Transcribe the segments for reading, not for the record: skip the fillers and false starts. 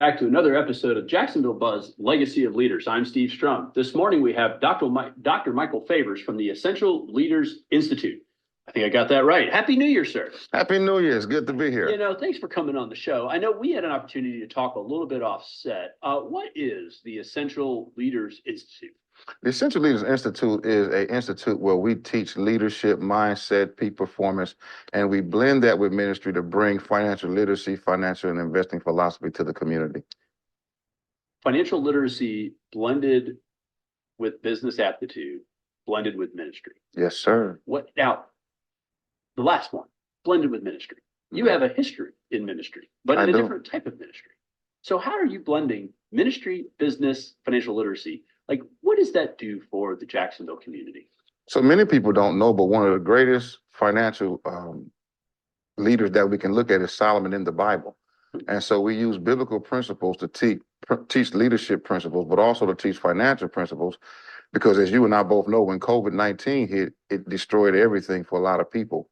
Back to another episode of Jacksonville Buzz Legacy of Leaders. I'm Steve Strum. This morning we have Dr. Michael Favors from the Essential Leaders Institute. I think I got that right. Happy New Year, sir. Happy New Year. It's good to be here. Thanks for coming on the show. I know we had an opportunity to talk a little bit offset. What is the Essential Leaders Institute? The Essential Leaders Institute is an institute where we teach leadership, mindset, peak performance, and we blend that with ministry to bring financial literacy, financial and investing philosophy to the community. Financial literacy blended with business aptitude, blended with ministry. Yes, sir. What now? The last one, blended with ministry. You have a history in ministry, but in a different type of ministry. So how are you blending ministry, business, financial literacy? Like, what does that do for the Jacksonville community? So many people don't know, but one of the greatest financial leaders that we can look at is Solomon in the Bible. And so we use biblical principles to teach leadership principles, but also to teach financial principles, because as you and I both know, when COVID-19 hit, it destroyed everything for a lot of people.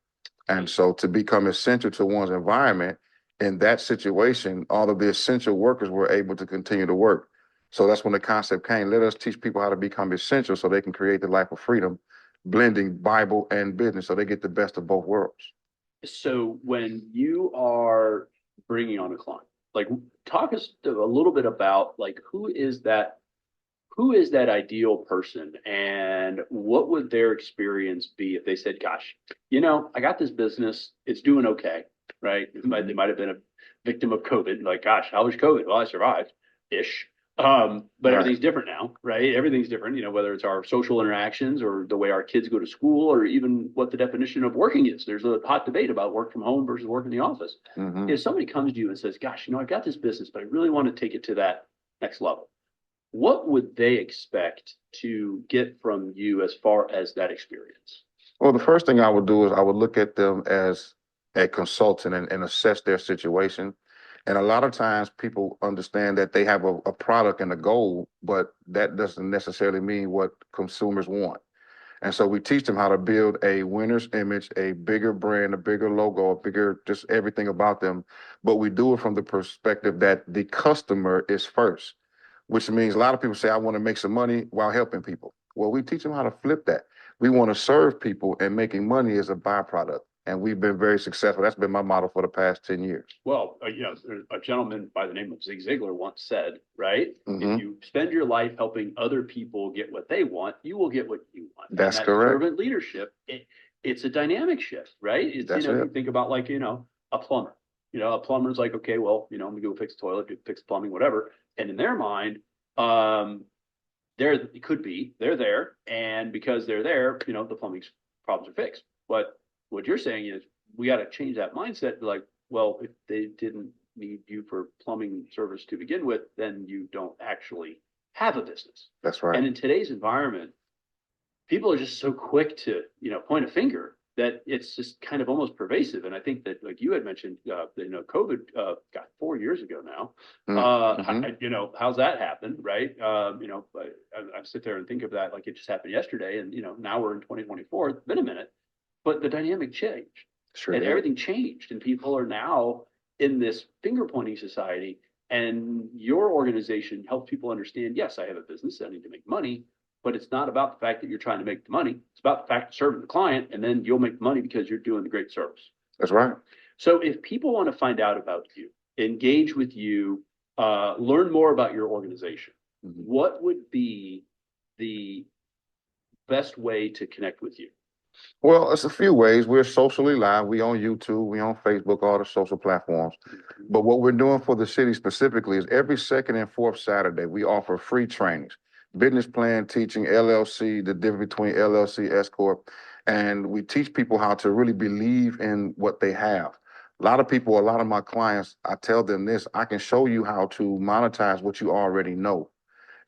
And so to become essential to one's environment in that situation, all of the essential workers were able to continue to work. So that's when the concept came. Let us teach people how to become essential so they can create the life of freedom, blending Bible and business so they get the best of both worlds. So when you are bringing on a client, like, talk us a little bit about, like, who is that ideal person, and what would their experience be if they said, gosh, I got this business, it's doing okay, right? They might have been a victim of COVID, like, gosh, how was COVID? Well, I survived ish. But everything's different now, right? Everything's different, whether it's our social interactions or the way our kids go to school, or even what the definition of working is. There's a hot debate about work from home versus work in the office. If somebody comes to you and says, gosh, I've got this business, but I really want to take it to that next level, what would they expect to get from you as far as that experience? Well, the first thing I would do is I would look at them as a consultant and assess their situation. And a lot of times people understand that they have a product and a goal, but that doesn't necessarily mean what consumers want. And so we teach them how to build a winner's image, a bigger brand, a bigger logo, a bigger, just everything about them. But we do it from the perspective that the customer is first, which means a lot of people say, I want to make some money while helping people. Well, we teach them how to flip that. We want to serve people, and making money is a byproduct. And we've been very successful. That's been my model for the past 10 years. Well, a gentleman by the name of Zig Ziglar once said, right? If you spend your life helping other people get what they want, you will get what you want. That's correct. Servant leadership, it's a dynamic shift, right? You think about, like, a plumber. A plumber's like, okay, well, I'm gonna go fix the toilet, fix plumbing, whatever. And in their mind, they're there, and because they're there, the plumbing problems are fixed. But what you're saying is we got to change that mindset. Like, well, if they didn't need you for plumbing service to begin with, then you don't actually have a business. That's right. And in today's environment, people are just so quick to, point a finger that it's just kind of almost pervasive. And I think that, like you had mentioned, COVID got 4 years ago now. How's that happen, right? I sit there and think of that like it just happened yesterday. And, now we're in 2024. It's been a minute. But the dynamic changed, and everything changed, and people are now in this finger pointing society. And your organization helps people understand, yes, I have a business, I need to make money, but it's not about the fact that you're trying to make the money. It's about the fact of serving the client, and then you'll make the money because you're doing the great service. That's right. So if people want to find out about you, engage with you, learn more about your organization, what would be the best way to connect with you? Well, it's a few ways. We're socially live. We on YouTube, we on Facebook, all the social platforms. But what we're doing for the city specifically is every second and fourth Saturday, we offer free trainings, business plan teaching, LLC, the difference between LLC, S Corp. And we teach people how to really believe in what they have. A lot of my clients, I tell them this, I can show you how to monetize what you already know.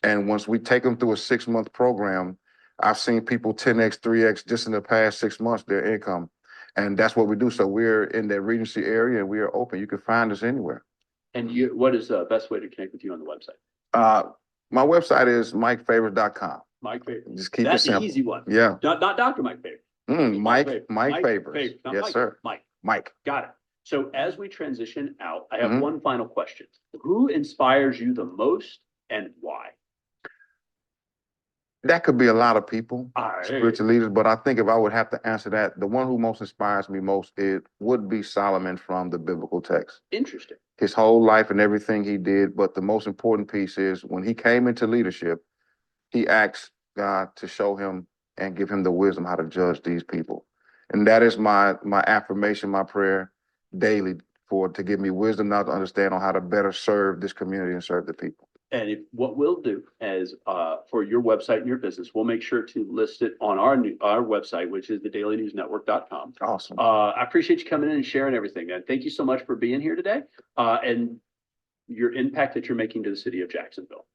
And once we take them through a 6-month program, I've seen people 10X, 3X just in the past 6 months, their income. And that's what we do. So we're in the Regency area, and we are open. You can find us anywhere. And what is the best way to connect with you on the website? My website is MikeFavors.com. Mike Favors. Just keep That's it simple. That's the easy one. Yeah. Not Dr. Mike Favors. Mike Favors. Yes, Mike. sir. Mike. Mike. Got it. So as we transition out, I have Mhm. one final question. Who inspires you the most and why? That could be a lot of people, All right. spiritual leaders, but I think if I would have to answer that, the one who most inspires me most, it would be Solomon from the biblical text. Interesting. His whole life and everything he did, but the most important piece is when he came into leadership, he asked God to show him and give him the wisdom how to judge these people. And that is my affirmation, my prayer daily for to give me wisdom now to understand on how to better serve this community and serve the people. And if what we'll do is for your website and your business, we'll make sure to list it on our website, which is thedailynewsnetwork.com. Awesome. I appreciate you coming in and sharing everything. And thank you so much for being here today and your impact that you're making to the city of Jacksonville.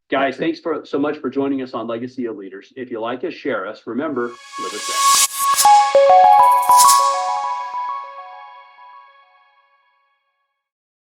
Guys, thanks so much for joining us on Legacy of Leaders. If you like us, share us. Remember, live a set.